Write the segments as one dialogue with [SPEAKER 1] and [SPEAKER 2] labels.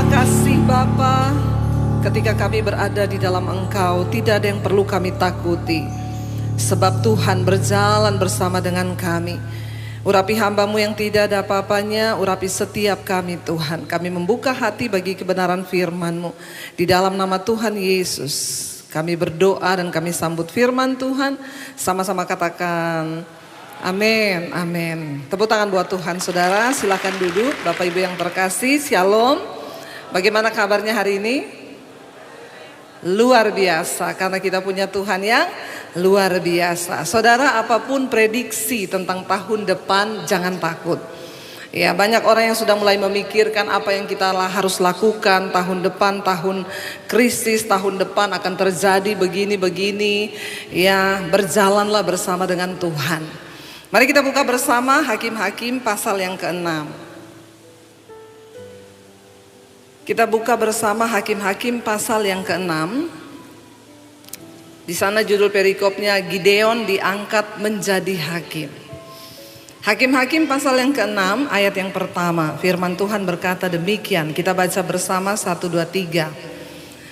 [SPEAKER 1] kasih Bapa, ketika kami berada di dalam Engkau, tidak ada yang perlu kami takuti, sebab Tuhan berjalan bersama dengan kami. Urapi hamba-Mu yang tidak ada apa-apanya, urapi setiap kami Tuhan. Kami membuka hati bagi kebenaran firman-Mu. Di dalam nama Tuhan Yesus, kami berdoa dan kami sambut firman Tuhan. Sama-sama katakan amin, amin. Tepuk tangan buat Tuhan saudara, silakan duduk. Bapak Ibu yang terkasih, shalom. Bagaimana kabarnya hari ini? Luar biasa, karena kita punya Tuhan yang luar biasa. Saudara, apapun prediksi tentang tahun depan, jangan takut. Ya, banyak orang yang sudah mulai memikirkan apa yang kita harus lakukan tahun depan, tahun krisis, tahun depan akan terjadi begini-begini. Ya, berjalanlah bersama dengan Tuhan. Mari kita buka bersama Hakim-Hakim pasal yang ke-6. Kita buka bersama Hakim-Hakim pasal yang ke-6. Di sana judul perikopnya Gideon diangkat menjadi hakim. Hakim-Hakim pasal yang ke-6 ayat yang pertama. Firman Tuhan berkata demikian. Kita baca bersama 1, 2, 3.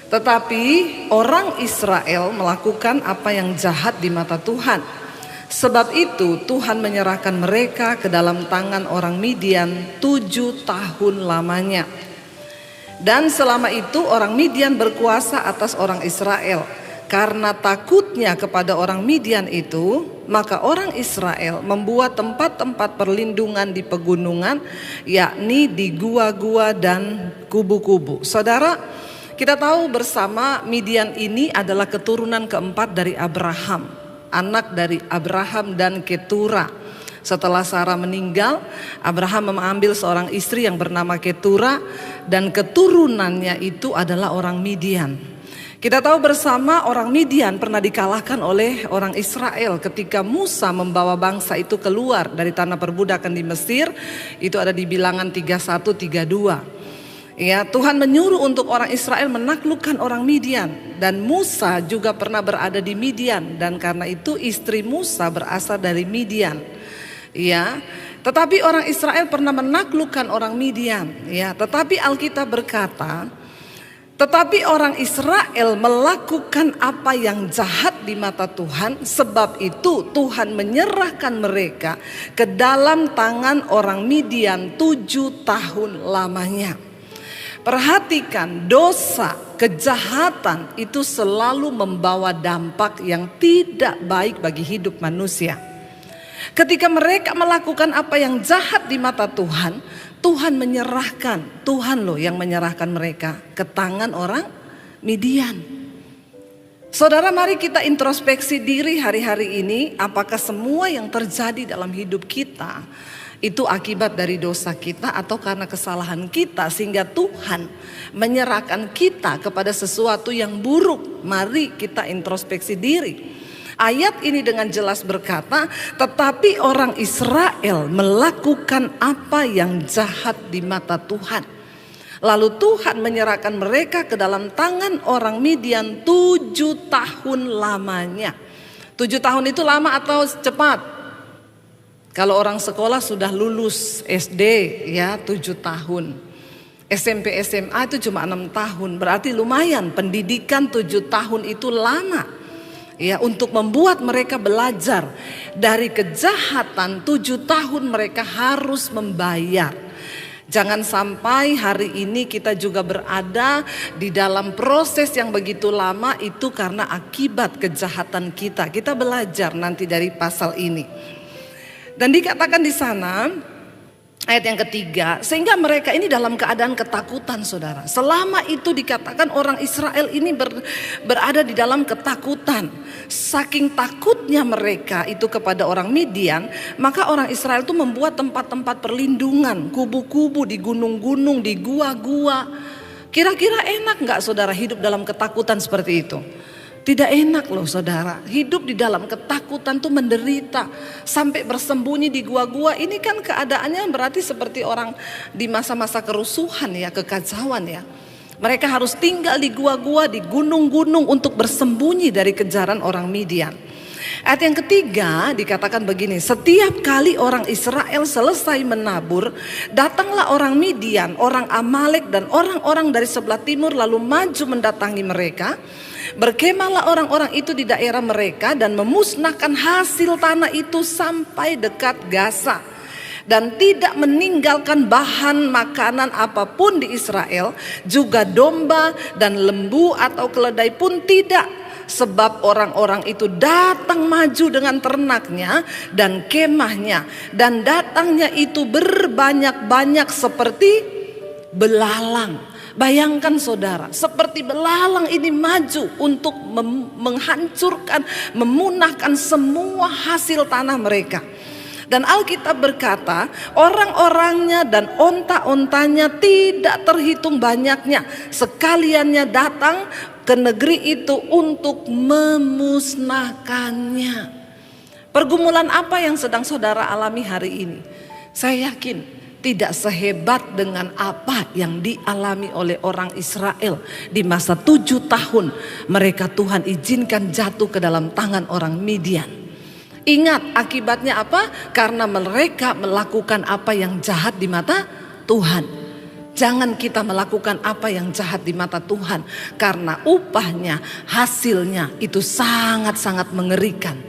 [SPEAKER 1] Tetapi orang Israel melakukan apa yang jahat di mata Tuhan. Sebab itu Tuhan menyerahkan mereka ke dalam tangan orang Midian 7 tahun lamanya. Dan selama itu orang Midian berkuasa atas orang Israel. Karena takutnya kepada orang Midian itu, maka orang Israel membuat tempat-tempat perlindungan di pegunungan, yakni di gua-gua dan kubu-kubu. Saudara, kita tahu bersama Midian ini adalah keturunan keempat dari Abraham, anak dari Abraham dan Ketura. Setelah Sarah meninggal, Abraham mengambil seorang istri yang bernama Ketura, dan keturunannya itu adalah orang Midian. Kita tahu bersama orang Midian pernah dikalahkan oleh orang Israel ketika Musa membawa bangsa itu keluar dari tanah perbudakan di Mesir. Itu ada di Bilangan 31, 32. Ya, Tuhan menyuruh untuk orang Israel menaklukkan orang Midian, dan Musa juga pernah berada di Midian, dan karena itu istri Musa berasal dari Midian. Ya, tetapi orang Israel pernah menaklukkan orang Midian. Ya, tetapi Alkitab berkata, tetapi orang Israel melakukan apa yang jahat di mata Tuhan, sebab itu Tuhan menyerahkan mereka ke dalam tangan orang Midian 7 tahun lamanya. Perhatikan, dosa, kejahatan itu selalu membawa dampak yang tidak baik bagi hidup manusia. Ketika mereka melakukan apa yang jahat di mata Tuhan, Tuhan menyerahkan, Tuhan loh yang menyerahkan mereka ke tangan orang Midian. Saudara, mari kita introspeksi diri hari-hari ini. Apakah semua yang terjadi dalam hidup kita itu akibat dari dosa kita atau karena kesalahan kita, sehingga Tuhan menyerahkan kita kepada sesuatu yang buruk? Mari kita introspeksi diri. Ayat ini dengan jelas berkata, tetapi orang Israel melakukan apa yang jahat di mata Tuhan. Lalu Tuhan menyerahkan mereka ke dalam tangan orang Midian 7 tahun lamanya. 7 tahun itu lama atau cepat? Kalau orang sekolah sudah lulus SD ya 7 tahun. SMP SMA itu cuma 6 tahun. Berarti lumayan, pendidikan 7 tahun itu lama. Ya, untuk membuat mereka belajar dari kejahatan 7 tahun mereka harus membayar. Jangan sampai hari ini kita juga berada di dalam proses yang begitu lama itu karena akibat kejahatan kita. Kita belajar nanti dari pasal ini. Dan dikatakan di sana ayat yang ketiga, sehingga mereka ini dalam keadaan ketakutan, saudara. Selama itu dikatakan orang Israel ini berada di dalam ketakutan. Saking takutnya mereka itu kepada orang Midian, maka orang Israel itu membuat tempat-tempat perlindungan, kubu-kubu di gunung-gunung, di gua-gua. Kira-kira enak gak saudara hidup dalam ketakutan seperti itu? Tidak enak loh saudara, hidup di dalam ketakutan tuh menderita. Sampai bersembunyi di gua-gua, ini kan keadaannya berarti seperti orang di masa-masa kerusuhan ya, kekacauan ya. Mereka harus tinggal di gua-gua, di gunung-gunung untuk bersembunyi dari kejaran orang Midian. Ayat yang ketiga dikatakan begini, setiap kali orang Israel selesai menabur, datanglah orang Midian, orang Amalek dan orang-orang dari sebelah timur lalu maju mendatangi mereka. Berkemahlah orang-orang itu di daerah mereka dan memusnahkan hasil tanah itu sampai dekat Gaza. Dan tidak meninggalkan bahan makanan apapun di Israel, juga domba dan lembu atau keledai pun tidak. Sebab orang-orang itu datang maju dengan ternaknya dan kemahnya, dan datangnya itu berbanyak-banyak seperti belalang. Bayangkan saudara, seperti belalang ini maju untuk menghancurkan, memunahkan semua hasil tanah mereka. Dan Alkitab berkata, orang-orangnya dan onta-ontanya tidak terhitung banyaknya. Sekaliannya datang ke negeri itu untuk memusnahkannya. Pergumulan apa yang sedang saudara alami hari ini? Saya yakin tidak sehebat dengan apa yang dialami oleh orang Israel di masa 7 tahun mereka Tuhan izinkan jatuh ke dalam tangan orang Midian. Ingat akibatnya apa? Karena mereka melakukan apa yang jahat di mata Tuhan. Jangan kita melakukan apa yang jahat di mata Tuhan, karena upahnya, hasilnya itu sangat-sangat mengerikan.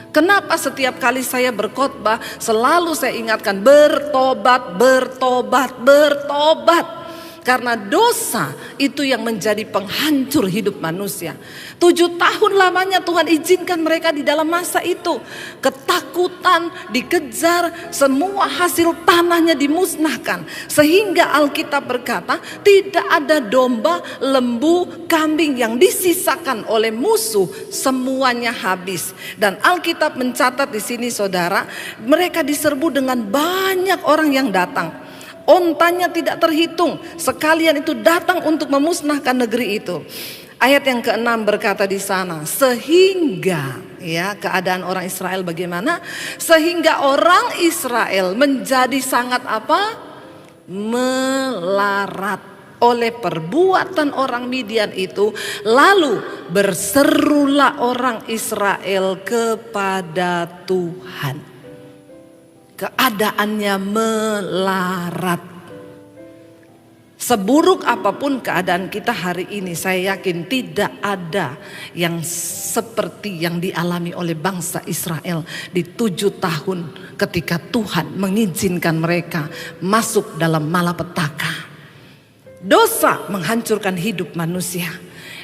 [SPEAKER 1] Kenapa setiap kali saya berkhotbah selalu saya ingatkan bertobat, bertobat, bertobat. Karena dosa itu yang menjadi penghancur hidup manusia. 7 tahun lamanya Tuhan izinkan mereka di dalam masa itu. Ketakutan, dikejar, semua hasil tanahnya dimusnahkan. Sehingga Alkitab berkata tidak ada domba, lembu, kambing yang disisakan oleh musuh, semuanya habis. Dan Alkitab mencatat di sini saudara, mereka diserbu dengan banyak orang yang datang. Ontanya tidak terhitung, sekalian itu datang untuk memusnahkan negeri itu. Ayat yang ke-6 berkata di sana, sehingga ya keadaan orang Israel bagaimana? Sehingga orang Israel menjadi sangat apa? Melarat oleh perbuatan orang Midian itu. Lalu berserulah orang Israel kepada Tuhan. Keadaannya melarat. Seburuk apapun keadaan kita hari ini, saya yakin tidak ada yang seperti yang dialami oleh bangsa Israel di 7 tahun ketika Tuhan mengizinkan mereka masuk dalam malapetaka. Dosa menghancurkan hidup manusia.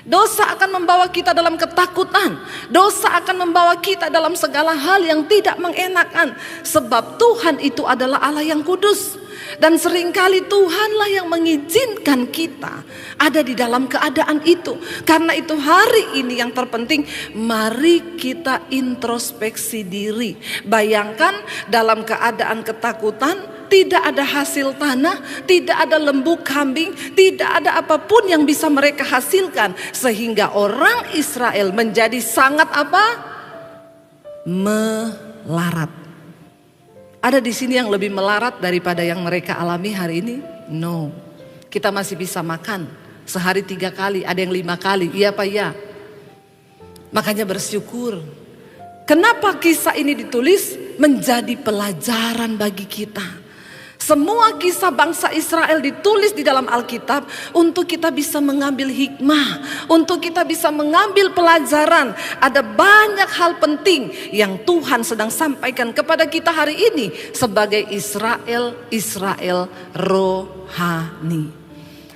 [SPEAKER 1] Dosa akan membawa kita dalam ketakutan. Dosa akan membawa kita dalam segala hal yang tidak mengenakan. Sebab Tuhan itu adalah Allah yang kudus. Dan seringkali Tuhanlah yang mengizinkan kita ada di dalam keadaan itu. Karena itu hari ini yang terpenting, mari kita introspeksi diri. Bayangkan dalam keadaan ketakutan, tidak ada hasil tanah, tidak ada lembu kambing, tidak ada apapun yang bisa mereka hasilkan. Sehingga orang Israel menjadi sangat apa? Melarat. Ada di sini yang lebih melarat daripada yang mereka alami hari ini? No. Kita masih bisa makan sehari 3 kali, ada yang 5 kali. Iya Pak ya. Makanya bersyukur. Kenapa kisah ini ditulis? Menjadi pelajaran bagi kita. Semua kisah bangsa Israel ditulis di dalam Alkitab untuk kita bisa mengambil hikmah, untuk kita bisa mengambil pelajaran. Ada banyak hal penting yang Tuhan sedang sampaikan kepada kita hari ini sebagai Israel rohani.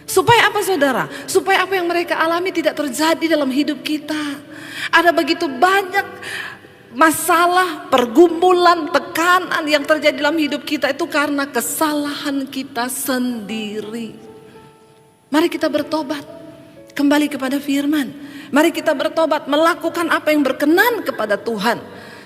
[SPEAKER 1] Supaya apa saudara? Supaya apa yang mereka alami tidak terjadi dalam hidup kita. Ada begitu banyak masalah, pergumulan, tekanan yang terjadi dalam hidup kita itu karena kesalahan kita sendiri. Mari kita bertobat, kembali kepada firman. Mari kita bertobat, melakukan apa yang berkenan kepada Tuhan,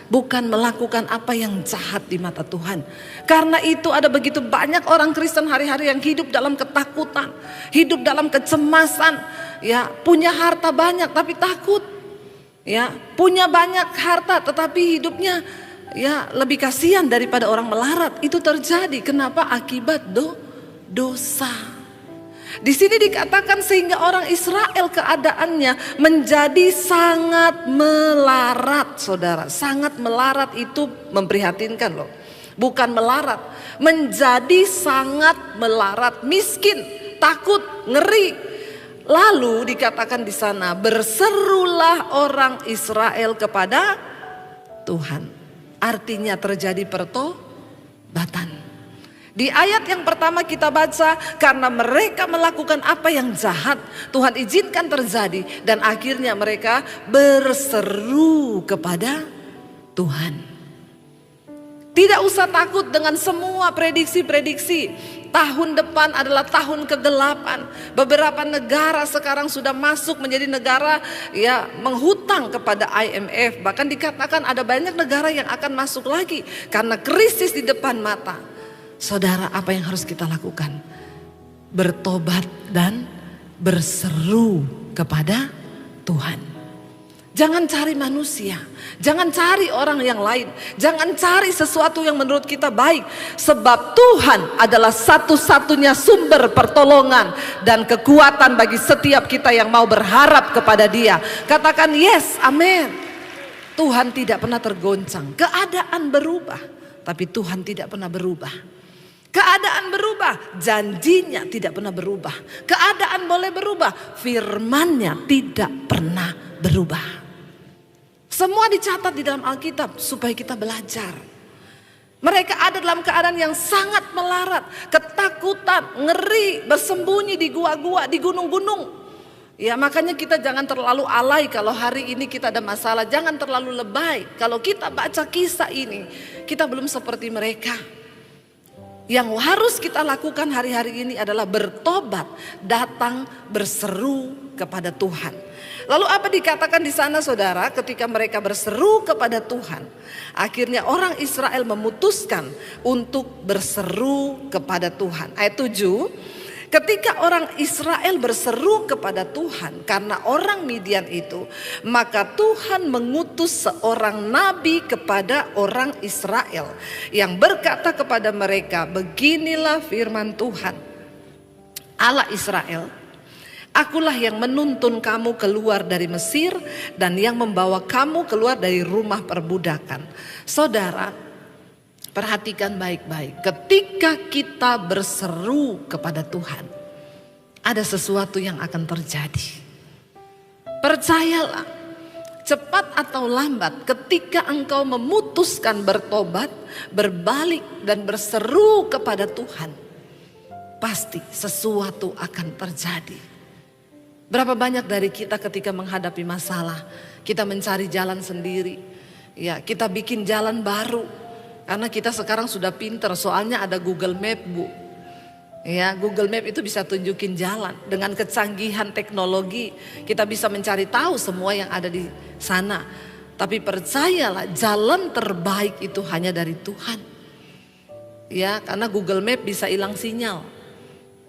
[SPEAKER 1] bukan melakukan apa yang jahat di mata Tuhan. Karena itu ada begitu banyak orang Kristen hari-hari yang hidup dalam ketakutan, hidup dalam kecemasan, ya, punya harta banyak tapi takut. Ya, punya banyak harta tetapi hidupnya ya lebih kasihan daripada orang melarat. Itu terjadi kenapa? Akibat dosa. Di sini dikatakan sehingga orang Israel keadaannya menjadi sangat melarat, saudara. Sangat melarat itu memprihatinkan loh. Bukan melarat, menjadi sangat melarat, miskin, takut, ngeri. Lalu dikatakan di sana, berserulah orang Israel kepada Tuhan. Artinya terjadi pertobatan. Di ayat yang pertama kita baca, karena mereka melakukan apa yang jahat, Tuhan izinkan terjadi, dan akhirnya mereka berseru kepada Tuhan. Tidak usah takut dengan semua prediksi-prediksi. Tahun depan adalah tahun kegelapan. Beberapa negara sekarang sudah masuk menjadi negara menghutang kepada IMF. Bahkan dikatakan ada banyak negara yang akan masuk lagi karena krisis di depan mata. Saudara, apa yang harus kita lakukan? Bertobat dan berseru kepada Tuhan. Jangan cari manusia, jangan cari orang yang lain, jangan cari sesuatu yang menurut kita baik. Sebab Tuhan adalah satu-satunya sumber pertolongan dan kekuatan bagi setiap kita yang mau berharap kepada Dia. Katakan yes, amin. Tuhan tidak pernah tergoncang. Keadaan berubah, tapi Tuhan tidak pernah berubah. Keadaan berubah, janjinya tidak pernah berubah. Keadaan boleh berubah, firman-Nya tidak pernah berubah. Semua dicatat di dalam Alkitab supaya kita belajar. Mereka ada dalam keadaan yang sangat melarat, ketakutan, ngeri, bersembunyi di gua-gua, di gunung-gunung. Ya, makanya kita jangan terlalu alay kalau hari ini kita ada masalah. Jangan terlalu lebay. Kalau kita baca kisah ini, kita belum seperti mereka. Yang harus kita lakukan hari-hari ini adalah bertobat, datang berseru kepada Tuhan. Lalu apa dikatakan di sana, saudara? Ketika mereka berseru kepada Tuhan, akhirnya orang Israel memutuskan untuk berseru kepada Tuhan. Ayat 7, ketika orang Israel berseru kepada Tuhan karena orang Midian itu, maka Tuhan mengutus seorang nabi kepada orang Israel yang berkata kepada mereka, beginilah firman Tuhan Allah Israel, akulah yang menuntun kamu keluar dari Mesir dan yang membawa kamu keluar dari rumah perbudakan. Saudara, perhatikan baik-baik. Ketika kita berseru kepada Tuhan, ada sesuatu yang akan terjadi. Percayalah, cepat atau lambat ketika engkau memutuskan bertobat, berbalik dan berseru kepada Tuhan, pasti sesuatu akan terjadi. Berapa banyak dari kita ketika menghadapi masalah, kita mencari jalan sendiri. Ya, kita bikin jalan baru. Karena kita sekarang sudah pinter, soalnya ada Google Map, Bu. Ya, Google Map itu bisa tunjukin jalan. Dengan kecanggihan teknologi, kita bisa mencari tahu semua yang ada di sana. Tapi percayalah, jalan terbaik itu hanya dari Tuhan. Ya, karena Google Map bisa hilang sinyal.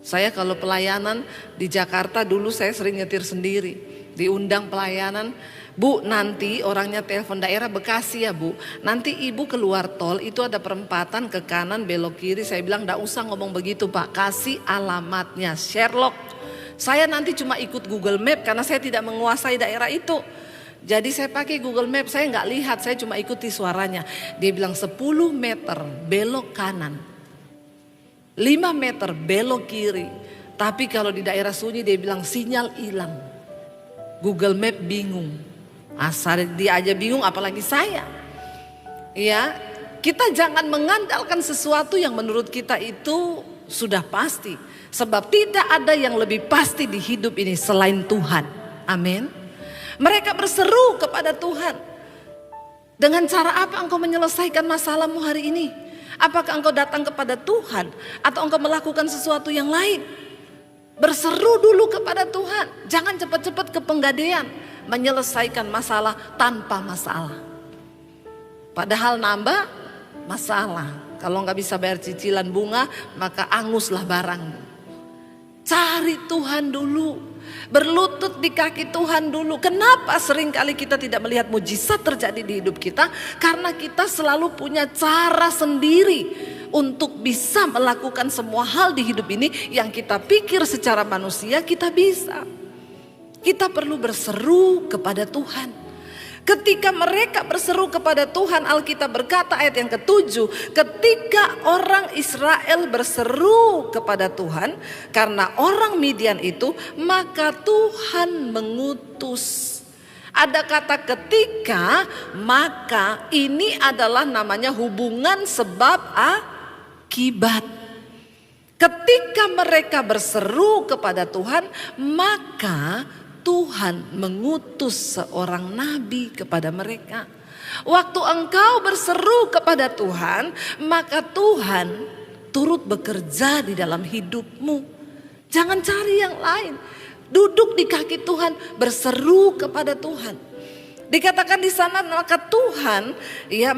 [SPEAKER 1] Saya kalau pelayanan di Jakarta dulu saya sering nyetir sendiri. Diundang pelayanan, Bu nanti orangnya telepon daerah Bekasi ya Bu. Nanti ibu keluar tol itu ada perempatan ke kanan belok kiri. Saya bilang gak usah ngomong begitu Pak, kasih alamatnya Sherlock. Saya nanti cuma ikut Google Map karena saya tidak menguasai daerah itu. Jadi saya pakai Google Map, saya gak lihat, saya cuma ikuti suaranya. Dia bilang 10 meter belok kanan. 5 meter belok kiri. Tapi kalau di daerah sunyi dia bilang sinyal hilang. Google Map bingung. Asal dia aja bingung apalagi saya. Ya, kita jangan mengandalkan sesuatu yang menurut kita itu sudah pasti. Sebab tidak ada yang lebih pasti di hidup ini selain Tuhan. Amin. Mereka berseru kepada Tuhan. Dengan cara apa engkau menyelesaikan masalahmu hari ini? Apakah engkau datang kepada Tuhan atau engkau melakukan sesuatu yang lain? Berseru dulu kepada Tuhan. Jangan cepat-cepat ke penggadean menyelesaikan masalah tanpa masalah. Padahal nambah masalah. Kalau nggak bisa bayar cicilan bunga, maka anguslah barangmu. Cari Tuhan dulu. Berlutut di kaki Tuhan dulu. Kenapa seringkali kita tidak melihat mujizat terjadi di hidup kita? Karena kita selalu punya cara sendiri untuk bisa melakukan semua hal di hidup ini yang kita pikir secara manusia kita bisa. Kita perlu berseru kepada Tuhan. Ketika mereka berseru kepada Tuhan, Alkitab berkata ayat yang ke-7, ketika orang Israel berseru kepada Tuhan karena orang Midian itu, maka Tuhan mengutus. Ada kata ketika, maka ini adalah namanya hubungan sebab akibat. Ketika mereka berseru kepada Tuhan, maka Tuhan mengutus seorang nabi kepada mereka. Waktu engkau berseru kepada Tuhan, maka Tuhan turut bekerja di dalam hidupmu. Jangan cari yang lain. Duduk di kaki Tuhan, berseru kepada Tuhan. Dikatakan di sana, maka Tuhan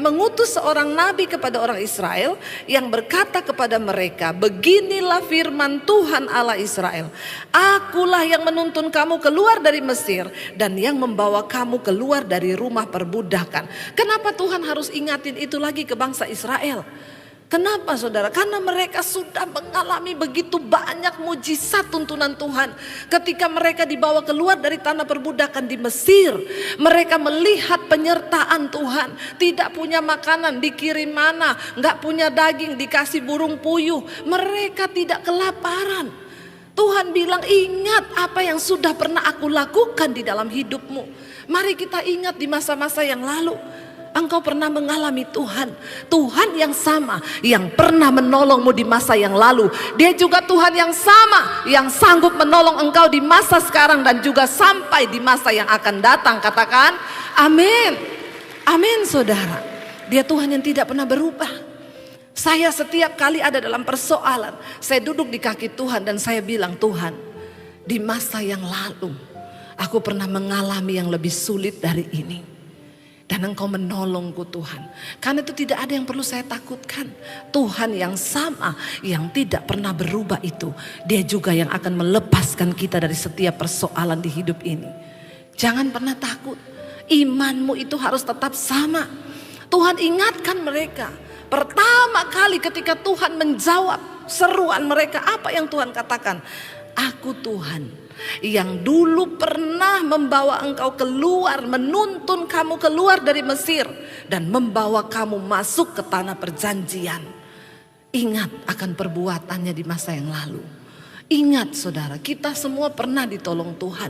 [SPEAKER 1] mengutus seorang nabi kepada orang Israel yang berkata kepada mereka, beginilah firman Tuhan Allah Israel, akulah yang menuntun kamu keluar dari Mesir dan yang membawa kamu keluar dari rumah perbudakan. Kenapa Tuhan harus ingatin itu lagi ke bangsa Israel? Kenapa saudara? Karena mereka sudah mengalami begitu banyak mujizat tuntunan Tuhan. Ketika mereka dibawa keluar dari tanah perbudakan di Mesir, mereka melihat penyertaan Tuhan. Tidak punya makanan, dikirim mana, gak punya daging, dikasih burung puyuh. Mereka tidak kelaparan. Tuhan bilang, ingat apa yang sudah pernah aku lakukan di dalam hidupmu. Mari kita ingat di masa-masa yang lalu. Engkau pernah mengalami Tuhan. Tuhan yang sama yang pernah menolongmu di masa yang lalu. Dia juga Tuhan yang sama yang sanggup menolong engkau di masa sekarang dan juga sampai di masa yang akan datang. Katakan amin. Amin saudara. Dia Tuhan yang tidak pernah berubah. Saya setiap kali ada dalam persoalan, saya duduk di kaki Tuhan dan saya bilang, Tuhan, di masa yang lalu aku pernah mengalami yang lebih sulit dari ini. Dan engkau menolongku Tuhan. Karena itu tidak ada yang perlu saya takutkan. Tuhan yang sama, yang tidak pernah berubah itu, Dia juga yang akan melepaskan kita dari setiap persoalan di hidup ini. Jangan pernah takut. Imanmu itu harus tetap sama. Tuhan ingatkan mereka. Pertama kali ketika Tuhan menjawab seruan mereka, apa yang Tuhan katakan? Aku Tuhan yang dulu pernah membawa engkau keluar, menuntun kamu keluar dari Mesir dan membawa kamu masuk ke tanah perjanjian. Ingat akan perbuatannya di masa yang lalu. Ingat saudara, kita semua pernah ditolong Tuhan.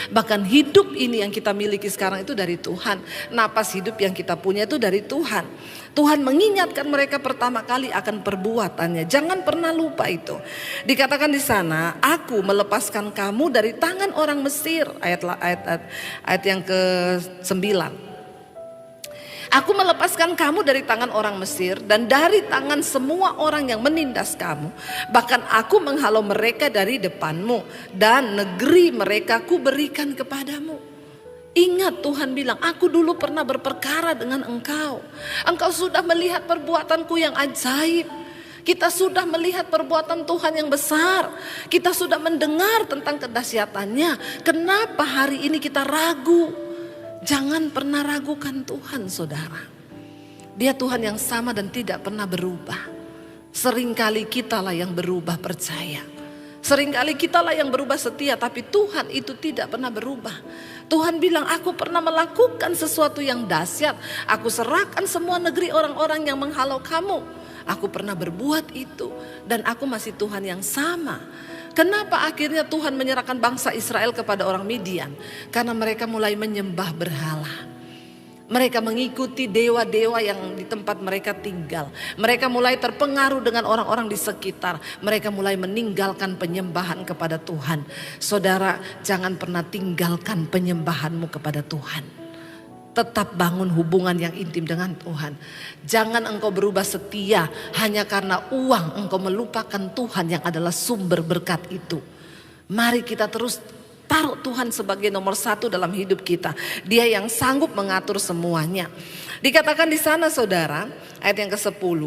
[SPEAKER 1] Bahkan hidup ini yang kita miliki sekarang itu dari Tuhan. Napas hidup yang kita punya itu dari Tuhan. Tuhan mengingatkan mereka pertama kali akan perbuatannya. Jangan pernah lupa itu. Dikatakan di sana, aku melepaskan kamu dari tangan orang Mesir. Ayat yang ke-9. Aku melepaskan kamu dari tangan orang Mesir dan dari tangan semua orang yang menindas kamu. Bahkan aku menghalau mereka dari depanmu dan negeri mereka ku berikan kepadamu. Ingat Tuhan bilang, aku dulu pernah berperkara dengan engkau. Engkau sudah melihat perbuatanku yang ajaib. Kita sudah melihat perbuatan Tuhan yang besar. Kita sudah mendengar tentang kedahsyatannya. Kenapa hari ini kita ragu? Jangan pernah ragukan Tuhan saudara. Dia Tuhan yang sama dan tidak pernah berubah. Seringkali kitalah yang berubah percaya. Seringkali kitalah yang berubah setia, tapi Tuhan itu tidak pernah berubah. Tuhan bilang, aku pernah melakukan sesuatu yang dahsyat. Aku serahkan semua negeri orang-orang yang menghalau kamu. Aku pernah berbuat itu dan aku masih Tuhan yang sama. Kenapa akhirnya Tuhan menyerahkan bangsa Israel kepada orang Midian? Karena mereka mulai menyembah berhala. Mereka mengikuti dewa-dewa yang di tempat mereka tinggal. Mereka mulai terpengaruh dengan orang-orang di sekitar. Mereka mulai meninggalkan penyembahan kepada Tuhan. Saudara, jangan pernah tinggalkan penyembahanmu kepada Tuhan. Tetap bangun hubungan yang intim dengan Tuhan. Jangan engkau berubah setia hanya karena uang engkau melupakan Tuhan yang adalah sumber berkat itu. Mari kita terus taruh Tuhan sebagai nomor satu dalam hidup kita. Dia yang sanggup mengatur semuanya. Dikatakan di sana saudara, ayat yang ke-10.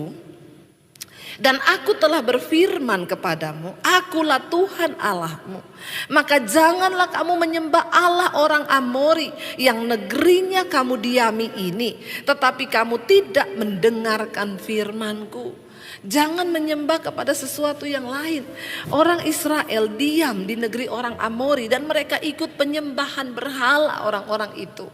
[SPEAKER 1] Dan aku telah berfirman kepadamu, akulah Tuhan Allahmu. Maka janganlah kamu menyembah Allah orang Amori yang negerinya kamu diami ini. Tetapi kamu tidak mendengarkan firmanku. Jangan menyembah kepada sesuatu yang lain. Orang Israel diam di negeri orang Amori dan mereka ikut penyembahan berhala orang-orang itu.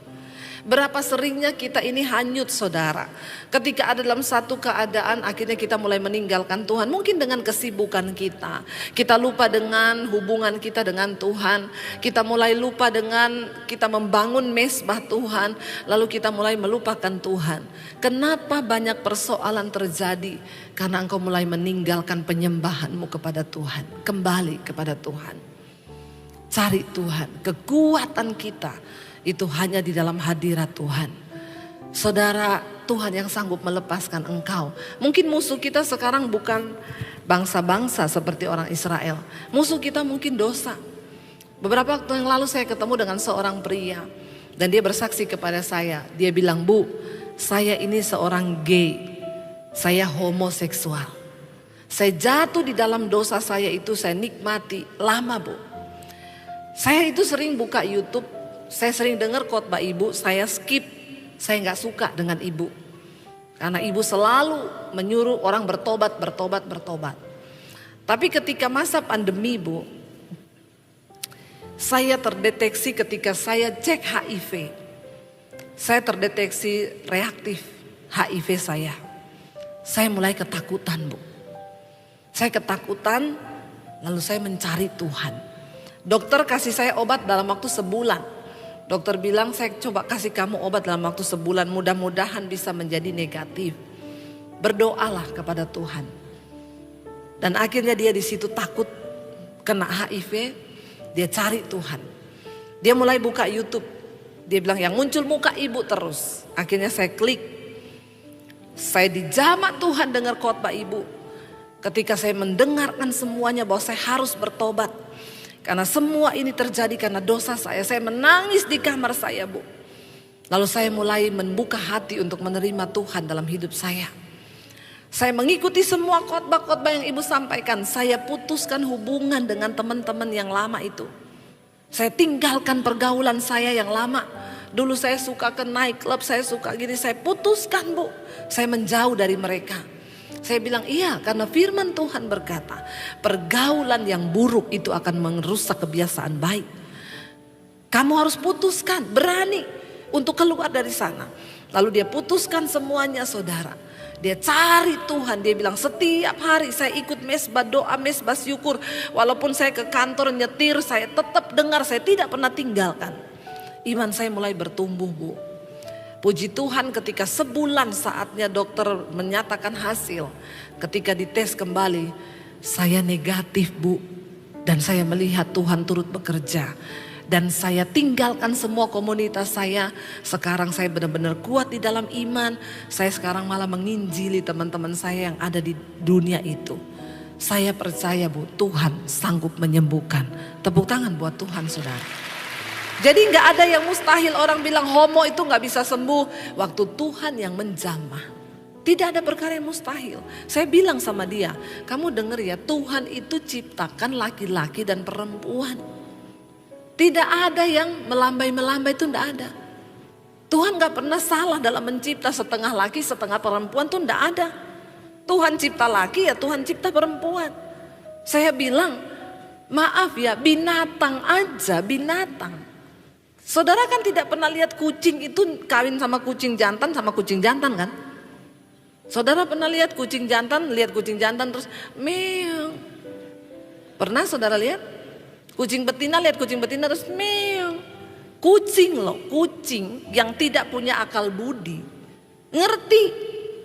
[SPEAKER 1] Berapa seringnya kita ini hanyut saudara. Ketika ada dalam satu keadaan akhirnya kita mulai meninggalkan Tuhan. Mungkin dengan kesibukan kita. Kita lupa dengan hubungan kita dengan Tuhan. Kita mulai lupa dengan kita membangun mesbah Tuhan. Lalu kita mulai melupakan Tuhan. Kenapa banyak persoalan terjadi? Karena engkau mulai meninggalkan penyembahanmu kepada Tuhan. Kembali kepada Tuhan. Cari Tuhan. Kekuatan kita itu hanya di dalam hadirat Tuhan. Saudara, Tuhan yang sanggup melepaskan engkau. Mungkin musuh kita sekarang bukan bangsa-bangsa seperti orang Israel. Musuh kita mungkin dosa. Beberapa waktu yang lalu saya ketemu dengan seorang pria. Dan dia bersaksi kepada saya. Dia bilang, Bu, saya ini seorang gay. Saya homoseksual. Saya jatuh di dalam dosa saya itu, saya nikmati lama, Bu. Saya itu sering buka YouTube. Saya sering dengar khotbah ibu, saya skip. Saya gak suka dengan ibu. Karena ibu selalu menyuruh orang bertobat. Tapi ketika masa pandemi, Bu, saya terdeteksi ketika saya cek HIV. Saya terdeteksi reaktif HIV saya. Saya mulai ketakutan, Bu. Saya ketakutan, lalu saya mencari Tuhan. Dokter kasih saya obat dalam waktu sebulan. Dokter bilang, saya coba kasih kamu obat dalam waktu sebulan, mudah-mudahan bisa menjadi negatif. Berdoalah kepada Tuhan. Dan akhirnya dia di situ takut kena HIV, dia cari Tuhan. Dia mulai buka YouTube. Dia bilang yang muncul muka ibu terus. Akhirnya saya klik. Saya dijamah Tuhan dengar khotbah ibu. Ketika saya mendengarkan semuanya bahwa saya harus bertobat. Karena semua ini terjadi karena dosa saya. Saya menangis di kamar saya, Bu. Lalu saya mulai membuka hati untuk menerima Tuhan dalam hidup saya. Saya mengikuti semua khotbah-khotbah yang ibu sampaikan. Saya putuskan hubungan dengan teman-teman yang lama itu. Saya tinggalkan pergaulan saya yang lama. Dulu saya suka ke night club, saya suka gini. Saya putuskan, Bu. Saya menjauh dari mereka. Saya bilang iya, karena firman Tuhan berkata, pergaulan yang buruk itu akan merusak kebiasaan baik. Kamu harus putuskan, berani untuk keluar dari sana. Lalu dia putuskan semuanya, saudara. Dia cari Tuhan, dia bilang setiap hari saya ikut mesbah doa, mesbah syukur. Walaupun saya ke kantor nyetir, saya tetap dengar, saya tidak pernah tinggalkan. Iman saya mulai bertumbuh, Bu. Puji Tuhan ketika sebulan saatnya dokter menyatakan hasil. Ketika dites kembali, saya negatif, Bu. Dan saya melihat Tuhan turut bekerja. Dan saya tinggalkan semua komunitas saya. Sekarang saya benar-benar kuat di dalam iman. Saya sekarang malah menginjili teman-teman saya yang ada di dunia itu. Saya percaya, Bu, Tuhan sanggup menyembuhkan. Tepuk tangan buat Tuhan, saudara. Jadi gak ada yang mustahil. Orang bilang homo itu gak bisa sembuh. Waktu Tuhan yang menjamah. Tidak ada perkara yang mustahil. Saya bilang sama dia, kamu denger ya, Tuhan itu ciptakan laki-laki dan perempuan. Tidak ada yang melambai-melambai, itu gak ada. Tuhan gak pernah salah dalam mencipta setengah laki setengah perempuan, itu gak ada. Tuhan cipta laki ya Tuhan cipta perempuan. Saya bilang, maaf ya, binatang aja, binatang. Saudara kan tidak pernah lihat kucing itu kawin sama kucing jantan kan? Saudara pernah lihat kucing jantan terus meow. Pernah saudara lihat? Kucing betina lihat kucing betina terus meow. Kucing loh, kucing yang tidak punya akal budi. Ngerti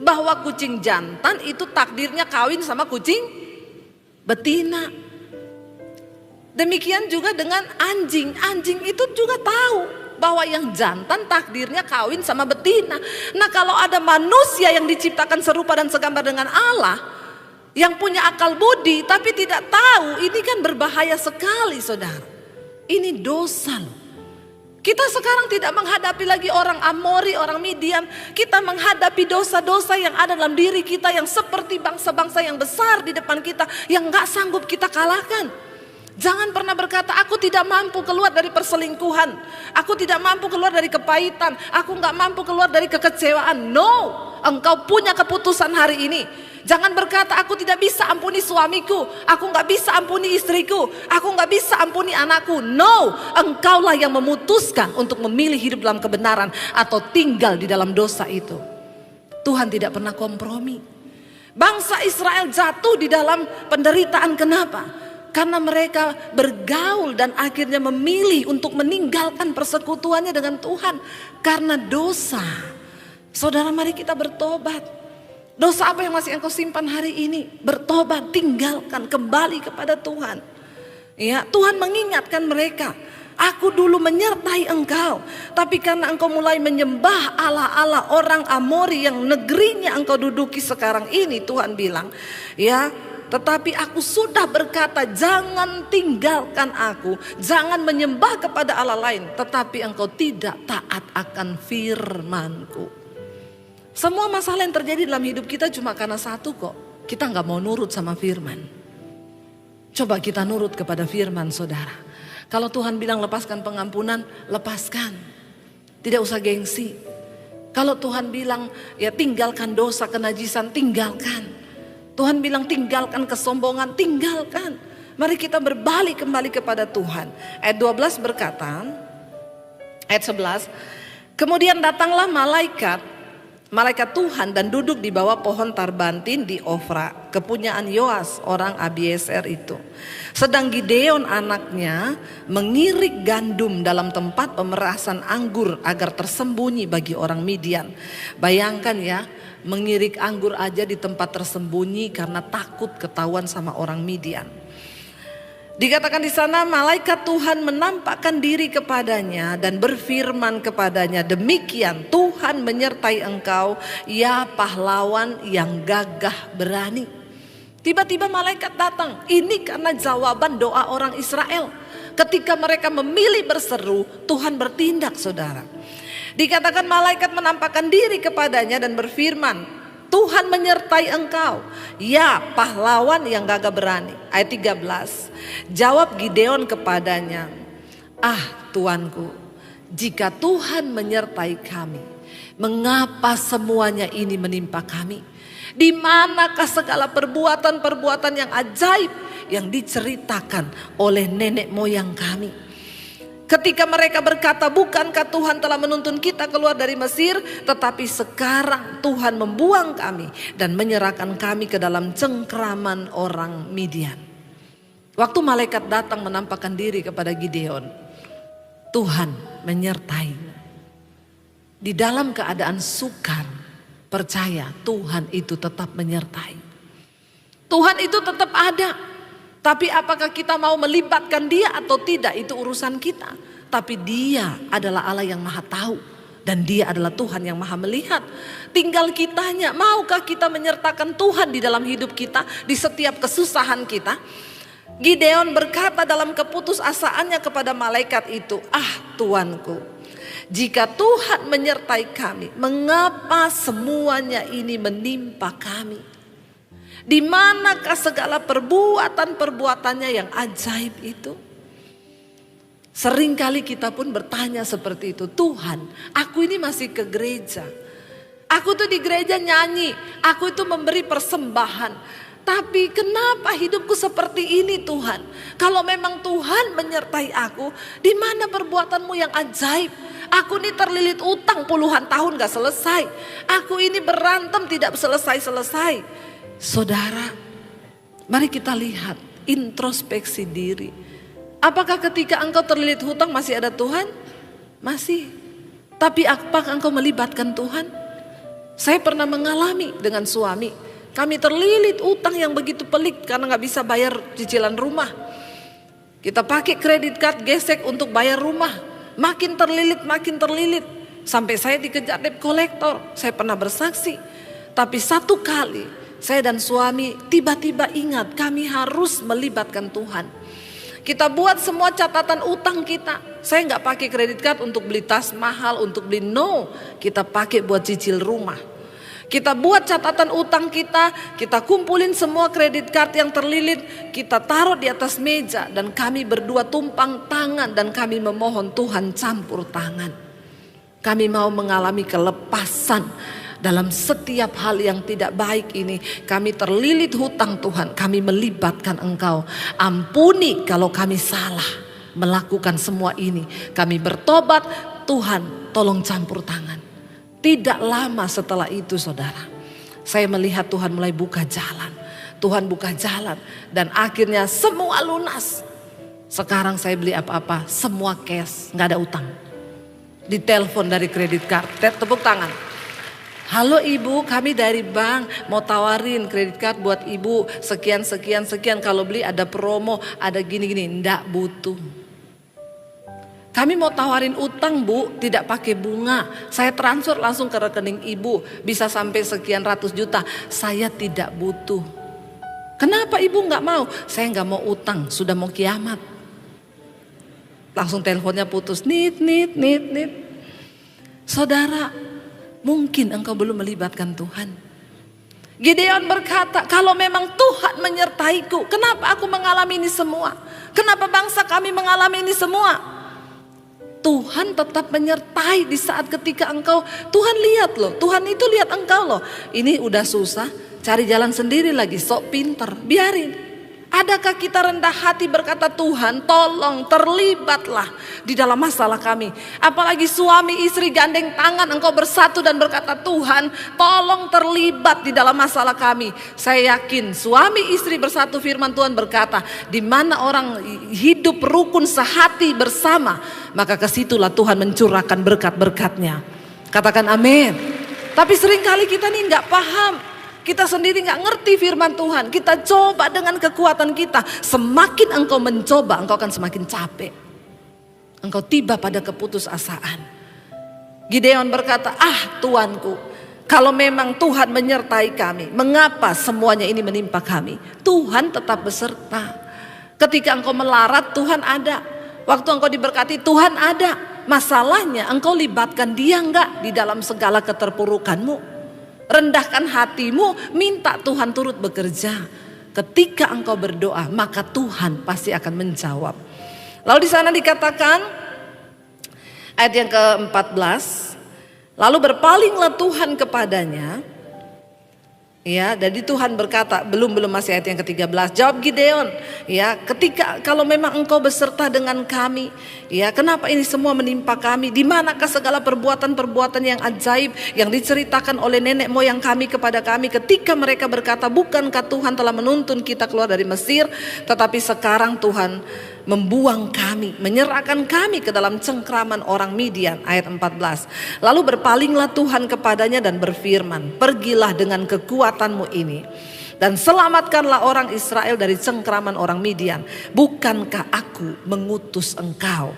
[SPEAKER 1] bahwa kucing jantan itu takdirnya kawin sama kucing betina. Demikian juga dengan anjing. Anjing itu juga tahu bahwa yang jantan takdirnya kawin sama betina. Nah kalau ada manusia yang diciptakan serupa dan segambar dengan Allah, yang punya akal budi tapi tidak tahu, ini kan berbahaya sekali, saudara. Ini dosa loh. Kita sekarang tidak menghadapi lagi orang Amori, orang Midian. Kita menghadapi dosa-dosa yang ada dalam diri kita, yang seperti bangsa-bangsa yang besar di depan kita, yang gak sanggup kita kalahkan. Jangan pernah berkata, aku tidak mampu keluar dari perselingkuhan, aku tidak mampu keluar dari kepahitan, aku gak mampu keluar dari kekecewaan. No, engkau punya keputusan hari ini. Jangan berkata, aku tidak bisa ampuni suamiku, aku gak bisa ampuni istriku, aku gak bisa ampuni anakku. No, engkaulah yang memutuskan untuk memilih hidup dalam kebenaran atau tinggal di dalam dosa itu. Tuhan tidak pernah kompromi. Bangsa Israel jatuh di dalam penderitaan. Kenapa? Karena mereka bergaul dan akhirnya memilih untuk meninggalkan persekutuannya dengan Tuhan karena dosa. Saudara, mari kita bertobat. Dosa apa yang masih engkau simpan hari ini? Bertobat, tinggalkan, kembali kepada Tuhan. Ya, Tuhan mengingatkan mereka, aku dulu menyertai engkau, tapi karena engkau mulai menyembah Allah-Allah orang Amori yang negerinya engkau duduki sekarang ini, Tuhan bilang, ya, tetapi aku sudah berkata, jangan tinggalkan aku, jangan menyembah kepada Allah lain, tetapi engkau tidak taat akan firmanku. Semua masalah yang terjadi dalam hidup kita cuma karena satu kok. Kita gak mau nurut sama firman. Coba kita nurut kepada firman, saudara. Kalau Tuhan bilang lepaskan pengampunan, lepaskan. Tidak usah gengsi. Kalau Tuhan bilang ya tinggalkan dosa, kenajisan, tinggalkan. Tuhan bilang tinggalkan kesombongan, tinggalkan. Mari kita berbalik kembali kepada Tuhan. Ayat 12 berkata, ayat 11, kemudian datanglah malaikat Tuhan dan duduk di bawah pohon tarbantin di Ofra, kepunyaan Yoas orang Abieser itu. Sedang Gideon anaknya mengirik gandum dalam tempat pemerasan anggur agar tersembunyi bagi orang Midian. Bayangkan ya, mengirik anggur aja di tempat tersembunyi karena takut ketahuan sama orang Midian. Dikatakan di sana, malaikat Tuhan menampakkan diri kepadanya dan berfirman kepadanya, demikian Tuhan menyertai engkau, ya pahlawan yang gagah berani. Tiba-tiba malaikat datang. Ini karena jawaban doa orang Israel. Ketika mereka memilih berseru, Tuhan bertindak, saudara. Dikatakan malaikat menampakkan diri kepadanya dan berfirman, Tuhan menyertai engkau, ya pahlawan yang gagah berani. Ayat 13, jawab Gideon kepadanya, Tuanku, jika Tuhan menyertai kami, mengapa semuanya ini menimpa kami? Di manakah segala perbuatan-perbuatan yang ajaib yang diceritakan oleh nenek moyang kami? Ketika mereka berkata, bukankah Tuhan telah menuntun kita keluar dari Mesir? Tetapi sekarang Tuhan membuang kami dan menyerahkan kami ke dalam cengkraman orang Midian. Waktu malaikat datang menampakkan diri kepada Gideon, Tuhan menyertai. Di dalam keadaan sukar, percaya Tuhan itu tetap menyertai. Tuhan itu tetap ada. Tapi apakah kita mau melibatkan dia atau tidak, itu urusan kita. Tapi dia adalah Allah yang maha tahu. Dan dia adalah Tuhan yang maha melihat. Tinggal kitanya, maukah kita menyertakan Tuhan di dalam hidup kita, di setiap kesusahan kita? Gideon berkata dalam keputusasaannya kepada malaikat itu, Tuanku, jika Tuhan menyertai kami, mengapa semuanya ini menimpa kami? Di manakah segala perbuatan-perbuatannya yang ajaib itu? Seringkali kita pun bertanya seperti itu, Tuhan, aku ini masih ke gereja. Aku tuh di gereja nyanyi, aku itu memberi persembahan. Tapi kenapa hidupku seperti ini Tuhan? Kalau memang Tuhan menyertai aku, di mana perbuatanmu yang ajaib? Aku ini terlilit utang puluhan tahun gak selesai. Aku ini berantem tidak selesai-selesai. Saudara, mari kita lihat, introspeksi diri. Apakah ketika engkau terlilit hutang masih ada Tuhan? Masih. Tapi apakah engkau melibatkan Tuhan? Saya pernah mengalami dengan suami. Kami terlilit utang yang begitu pelik karena gak bisa bayar cicilan rumah. Kita pakai kredit card gesek untuk bayar rumah. Makin terlilit. Sampai saya dikejar debt collector. Saya pernah bersaksi. Tapi satu kali saya dan suami tiba-tiba ingat kami harus melibatkan Tuhan. Kita buat semua catatan utang kita. Saya nggak pakai kredit card untuk beli tas mahal, untuk beli, no. Kita pakai buat cicil rumah. Kita buat catatan utang kita kumpulin semua kredit card yang terlilit, kita taruh di atas meja dan kami berdua tumpang tangan dan kami memohon Tuhan campur tangan. Kami mau mengalami kelepasan dalam setiap hal yang tidak baik ini. Kami terlilit hutang Tuhan, kami melibatkan Engkau. Ampuni kalau kami salah melakukan semua ini. Kami bertobat, Tuhan tolong campur tangan. Tidak lama setelah itu saudara, saya melihat Tuhan mulai buka jalan. Tuhan buka jalan dan akhirnya semua lunas. Sekarang saya beli apa-apa semua cash, gak ada utang. Ditelepon dari kredit card, tepuk tangan. Halo ibu, kami dari bank mau tawarin kredit card buat ibu sekian. Kalau beli ada promo, ada gini-gini. Nggak butuh. Kami mau tawarin utang bu, tidak pakai bunga. Saya transfer langsung ke rekening ibu, bisa sampai sekian ratus juta. Saya tidak butuh. Kenapa ibu nggak mau? Saya nggak mau utang, sudah mau kiamat. Langsung teleponnya putus, nit. Saudara, mungkin engkau belum melibatkan Tuhan. Gideon berkata, kalau memang Tuhan menyertaiku, kenapa aku mengalami ini semua? Kenapa bangsa kami mengalami ini semua? Tuhan tetap menyertai di saat ketika engkau, Tuhan lihat loh, Tuhan itu lihat engkau loh. Ini udah susah, cari jalan sendiri lagi, sok pinter, biarin. Adakah kita rendah hati berkata Tuhan tolong terlibatlah di dalam masalah kami. Apalagi suami istri gandeng tangan engkau bersatu dan berkata Tuhan tolong terlibat di dalam masalah kami. Saya yakin suami istri bersatu, firman Tuhan berkata di mana orang hidup rukun sehati bersama, maka kesitulah Tuhan mencurahkan berkat-berkatnya. Katakan amin. Tapi seringkali kita nih gak paham. Kita sendiri gak ngerti firman Tuhan. Kita coba dengan kekuatan kita. Semakin engkau mencoba, engkau akan semakin capek. Engkau tiba pada keputusasaan. Gideon berkata, Tuanku, kalau memang Tuhan menyertai kami, mengapa semuanya ini menimpa kami? Tuhan tetap beserta. Ketika engkau melarat, Tuhan ada. Waktu engkau diberkati, Tuhan ada. Masalahnya engkau libatkan dia enggak di dalam segala keterpurukanmu. Rendahkan hatimu, minta Tuhan turut bekerja. Ketika engkau berdoa, maka Tuhan pasti akan menjawab. Lalu di sana dikatakan ayat yang ke-14, lalu berpalinglah Tuhan kepadanya. Ya, jadi Tuhan berkata, belum masih ayat yang ke-13. Jawab Gideon, ya, ketika kalau memang engkau beserta dengan kami, ya, kenapa ini semua menimpa kami? Di manakah segala perbuatan-perbuatan yang ajaib yang diceritakan oleh nenek moyang kami kepada kami ketika mereka berkata, bukankah Tuhan telah menuntun kita keluar dari Mesir? Tetapi sekarang Tuhan membuang kami, menyerahkan kami ke dalam cengkraman orang Midian. Ayat 14. Lalu berpalinglah Tuhan kepadanya dan berfirman, pergilah dengan kekuatanmu ini dan selamatkanlah orang Israel dari cengkraman orang Midian. Bukankah aku mengutus engkau?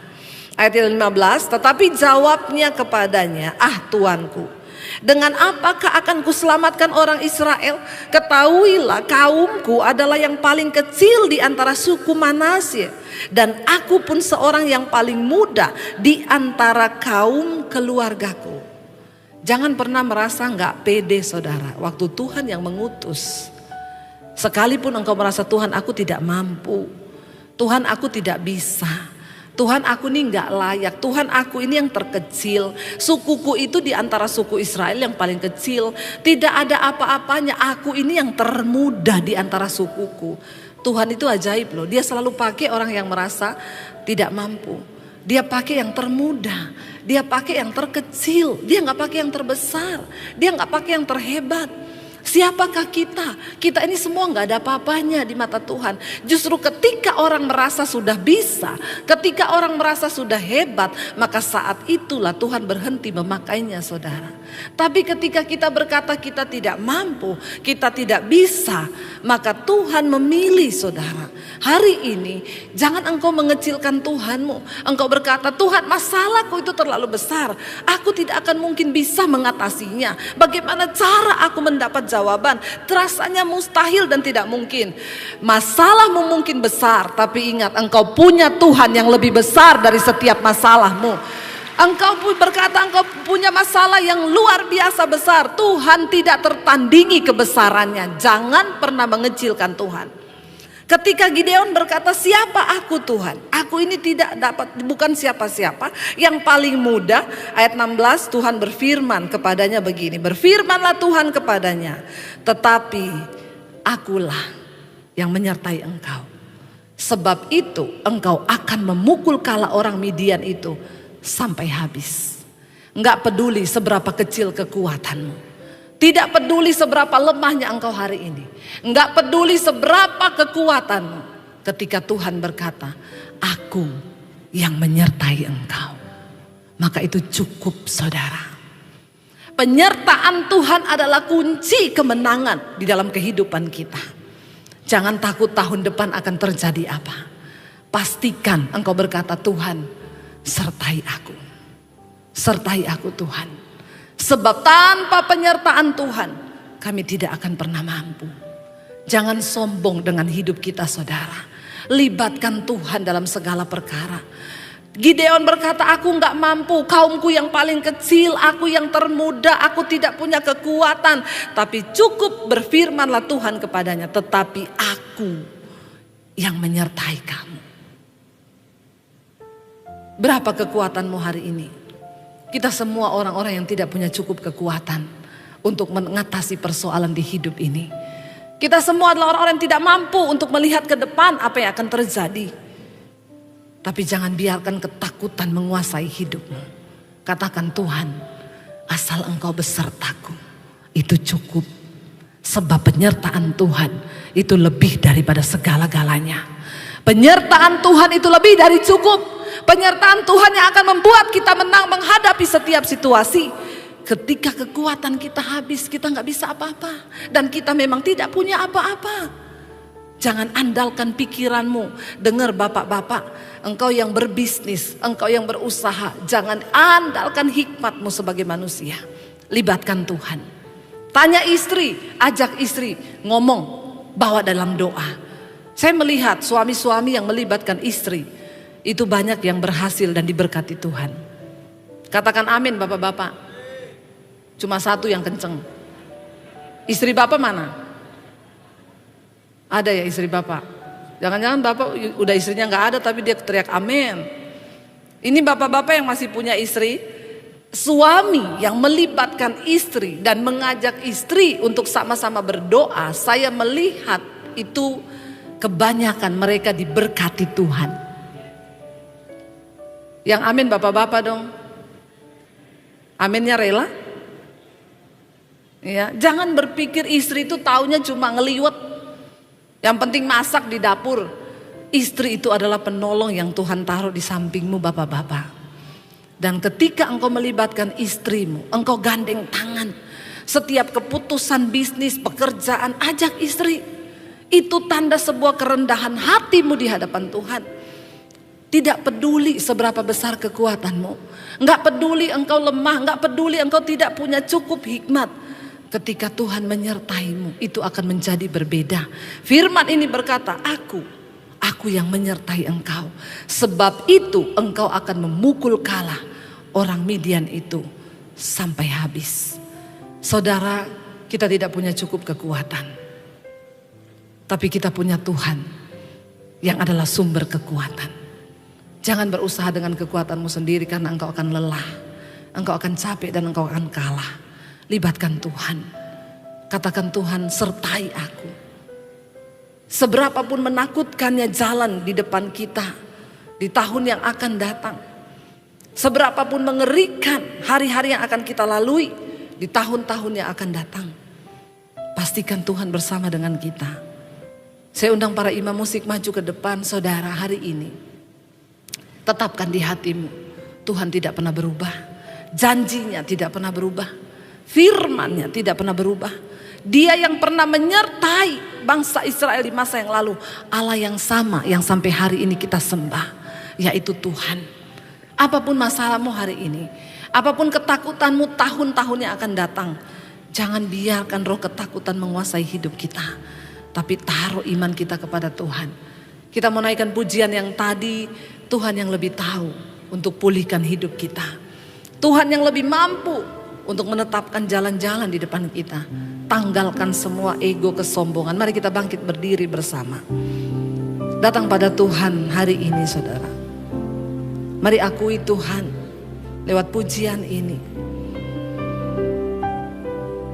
[SPEAKER 1] Ayat 15. Tetapi jawabnya kepadanya, Tuanku, dengan apakah akan kuselamatkan orang Israel? Ketahuilah kaumku adalah yang paling kecil di antara suku Manasye, dan aku pun seorang yang paling muda di antara kaum keluargaku. Jangan pernah merasa gak pede saudara waktu Tuhan yang mengutus. Sekalipun engkau merasa Tuhan aku tidak mampu, Tuhan aku tidak bisa, Tuhan aku ini gak layak, Tuhan aku ini yang terkecil. Sukuku itu di antara suku Israel yang paling kecil. Tidak ada apa-apanya, aku ini yang termuda di antara sukuku. Tuhan itu ajaib loh, dia selalu pakai orang yang merasa tidak mampu. Dia pakai yang termuda, dia pakai yang terkecil, dia gak pakai yang terbesar, dia gak pakai yang terhebat. Siapakah kita? Kita ini semua gak ada apa-apanya di mata Tuhan. Justru ketika orang merasa sudah bisa, ketika orang merasa sudah hebat, maka saat itulah Tuhan berhenti memakainya saudara. Tapi ketika kita berkata kita tidak mampu, kita tidak bisa, maka Tuhan memilih saudara. Hari ini jangan engkau mengecilkan Tuhanmu. Engkau berkata Tuhan masalahku itu terlalu besar, aku tidak akan mungkin bisa mengatasinya. Bagaimana cara aku mendapat jawaban? jawaban. Rasanya mustahil dan tidak mungkin. Masalahmu mungkin besar, tapi ingat engkau punya Tuhan yang lebih besar dari setiap masalahmu. Engkau berkata engkau punya masalah yang luar biasa besar. Tuhan tidak tertandingi kebesarannya. Jangan pernah mengecilkan Tuhan. Ketika Gideon berkata, siapa aku Tuhan? Aku ini tidak dapat, bukan siapa-siapa. Yang paling muda, ayat 16, Tuhan berfirman kepadanya begini. Berfirmanlah Tuhan kepadanya, tetapi akulah yang menyertai engkau. Sebab itu engkau akan memukul kala orang Midian itu sampai habis. Enggak peduli seberapa kecil kekuatanmu. Tidak peduli seberapa lemahnya engkau hari ini. Enggak peduli seberapa kekuatanmu. Ketika Tuhan berkata, aku yang menyertai engkau. Maka itu cukup saudara. Penyertaan Tuhan adalah kunci kemenangan di dalam kehidupan kita. Jangan takut tahun depan akan terjadi apa. Pastikan engkau berkata, Tuhan sertai aku. Sertai aku Tuhan. Sebab tanpa penyertaan Tuhan kami tidak akan pernah mampu. Jangan sombong dengan hidup kita saudara. Libatkan Tuhan dalam segala perkara. Gideon berkata, aku gak mampu, kaumku yang paling kecil, aku yang termuda, aku tidak punya kekuatan. Tapi cukup berfirmanlah Tuhan kepadanya, tetapi aku yang menyertai kamu. Berapa kekuatanmu hari ini? Kita semua orang-orang yang tidak punya cukup kekuatan untuk mengatasi persoalan di hidup ini. Kita semua adalah orang-orang yang tidak mampu untuk melihat ke depan apa yang akan terjadi. Tapi jangan biarkan ketakutan menguasai hidupmu. Katakan, Tuhan, asal engkau besertaku, itu cukup. Sebab penyertaan Tuhan itu lebih daripada segala-galanya. Penyertaan Tuhan itu lebih dari cukup. Penyertaan Tuhan yang akan membuat kita menang menghadapi setiap situasi. Ketika kekuatan kita habis, kita gak bisa apa-apa. Dan kita memang tidak punya apa-apa. Jangan andalkan pikiranmu. Dengar bapak-bapak, engkau yang berbisnis, engkau yang berusaha, jangan andalkan hikmatmu sebagai manusia. Libatkan Tuhan. Tanya istri, ajak istri, ngomong, bawa dalam doa. Saya melihat suami-suami yang melibatkan istri, itu banyak yang berhasil dan diberkati Tuhan. Katakan amin bapak-bapak. Cuma satu yang kenceng. Istri bapak mana? Ada ya istri bapak? Jangan-jangan bapak udah istrinya gak ada tapi dia teriak amin. Ini bapak-bapak yang masih punya istri. Suami yang melibatkan istri dan mengajak istri untuk sama-sama berdoa. Saya melihat itu kebanyakan mereka diberkati Tuhan. Yang amin bapak-bapak dong. Aminnya rela. Ya, jangan berpikir istri itu taunya cuma ngeliwet. Yang penting masak di dapur. Istri itu adalah penolong yang Tuhan taruh di sampingmu bapak-bapak. Dan ketika engkau melibatkan istrimu, engkau gandeng tangan. Setiap keputusan bisnis, pekerjaan, ajak istri. Itu tanda sebuah kerendahan hatimu di hadapan Tuhan. Tidak peduli seberapa besar kekuatanmu. Enggak peduli engkau lemah, enggak peduli engkau tidak punya cukup hikmat. Ketika Tuhan menyertaimu, itu akan menjadi berbeda. Firman ini berkata, aku yang menyertai engkau. Sebab itu engkau akan memukul kalah orang Midian itu sampai habis. Saudara, kita tidak punya cukup kekuatan. Tapi kita punya Tuhan yang adalah sumber kekuatan. Jangan berusaha dengan kekuatanmu sendiri karena engkau akan lelah. Engkau akan capek dan engkau akan kalah. Libatkan Tuhan. Katakan, Tuhan sertai aku. Seberapapun menakutkannya jalan di depan kita di tahun yang akan datang. Seberapapun mengerikan hari-hari yang akan kita lalui di tahun-tahun yang akan datang. Pastikan Tuhan bersama dengan kita. Saya undang para imam musik maju ke depan saudara hari ini. Tetapkan di hatimu, Tuhan tidak pernah berubah. Janjinya tidak pernah berubah. Firman-Nya tidak pernah berubah. Dia yang pernah menyertai bangsa Israel di masa yang lalu. Allah yang sama yang sampai hari ini kita sembah, yaitu Tuhan. Apapun masalahmu hari ini, apapun ketakutanmu tahun-tahun yang akan datang, Jangan biarkan roh ketakutan menguasai hidup kita, tapi taruh iman kita kepada Tuhan. Kita mau naikkan pujian yang tadi, Tuhan yang lebih tahu untuk pulihkan hidup kita. Tuhan yang lebih mampu untuk menetapkan jalan-jalan di depan kita. Tanggalkan semua ego kesombongan. Mari kita bangkit berdiri bersama. Datang pada Tuhan hari ini saudara. Mari akui Tuhan lewat pujian ini.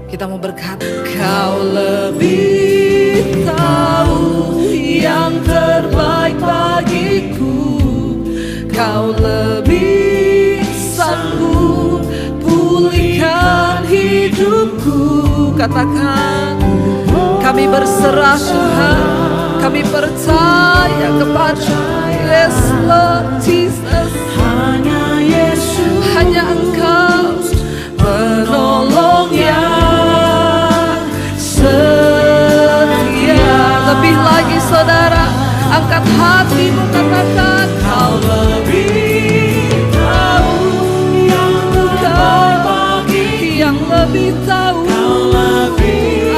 [SPEAKER 1] Kita mau berkata, Kau lebih tahu yang terbaik bagiku. Kau lebih sanggup pulihkan hidupku. Katakan, kami berserah Tuhan, kami percaya kepada Yes Lord Jesus.
[SPEAKER 2] Hanya Yesus,
[SPEAKER 1] hanya Engkau penolong yang setia. Lebih lagi saudara, angkat hatimu, katakan, Kau lebih tahu yang terbaik bagiku. Yang lebih tahu,
[SPEAKER 2] Kau lebih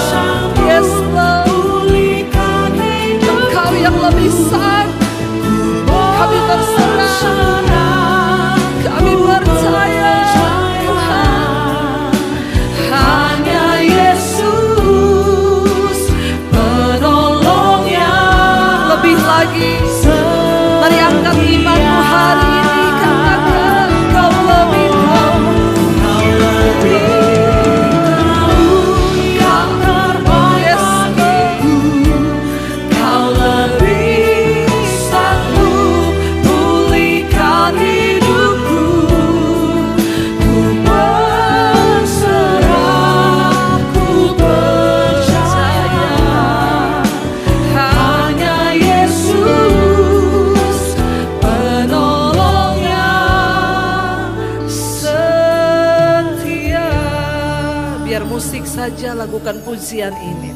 [SPEAKER 2] sanggup
[SPEAKER 1] Yes Lord,
[SPEAKER 2] pulihkan hidupku.
[SPEAKER 1] Engkau yang lebih sanggup. Kami berserah, kami percaya Tuhan. Hanya Yesus penolong yang lebih lagi. Mari angkat imanmu hari ini, katakan, Kau lebih tahu.
[SPEAKER 2] Kau lebih tahu yang terbaik bagiku.
[SPEAKER 1] Kau lebih sanggup pulihkan hidupku. Ku berserah, ku percaya. Hanya Yesus penolong yang setia. Biar musik saja lakukan pujian ini.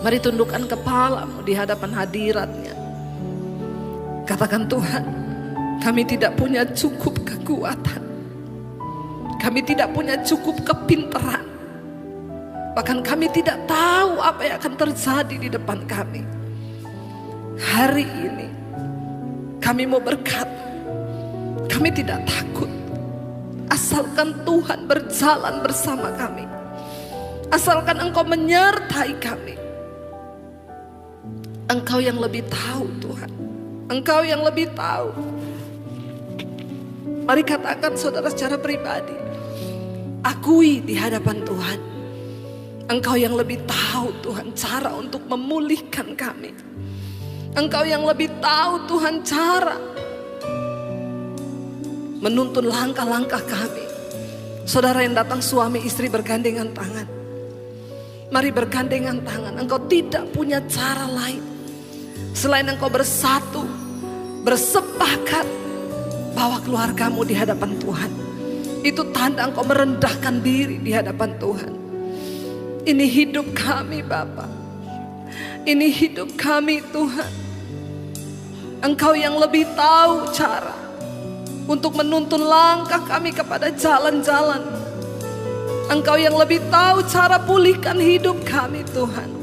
[SPEAKER 1] Mari tundukkan kepalamu di hadapan hadiratnya. Katakan, Tuhan, kami tidak punya cukup kekuatan. Kami tidak punya cukup kepintaran. Bahkan kami tidak tahu apa yang akan terjadi di depan kami. Hari ini kami mau berkata, kami tidak takut. Asalkan Tuhan berjalan bersama kami. Asalkan Engkau menyertai kami. Engkau yang lebih tahu Tuhan. Engkau yang lebih tahu. Mari katakan saudara secara pribadi. Akui di hadapan Tuhan. Engkau yang lebih tahu Tuhan cara untuk memulihkan kami. Engkau yang lebih tahu Tuhan cara menuntun langkah-langkah kami. Saudara yang datang suami istri bergandengan tangan. Mari bergandengan tangan. Engkau tidak punya cara lain selain engkau bersatu, bersepakat bawa keluargamu di hadapan Tuhan. Itu tanda engkau merendahkan diri di hadapan Tuhan. Ini hidup kami Bapa. Ini hidup kami Tuhan. Engkau yang lebih tahu cara untuk menuntun langkah kami kepada jalan-jalan. Engkau yang lebih tahu cara pulihkan hidup kami Tuhan.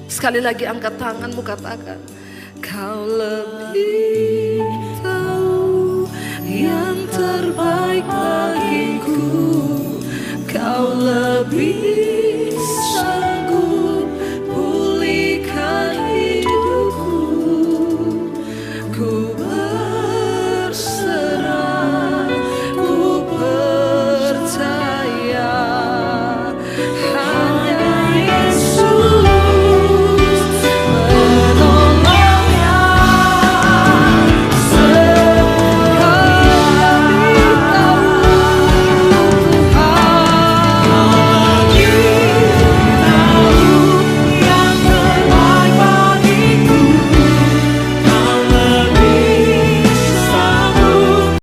[SPEAKER 1] Sekali lagi angkat tanganmu, katakan, Kau lebih tahu yang terbaik bagiku. Kau lebih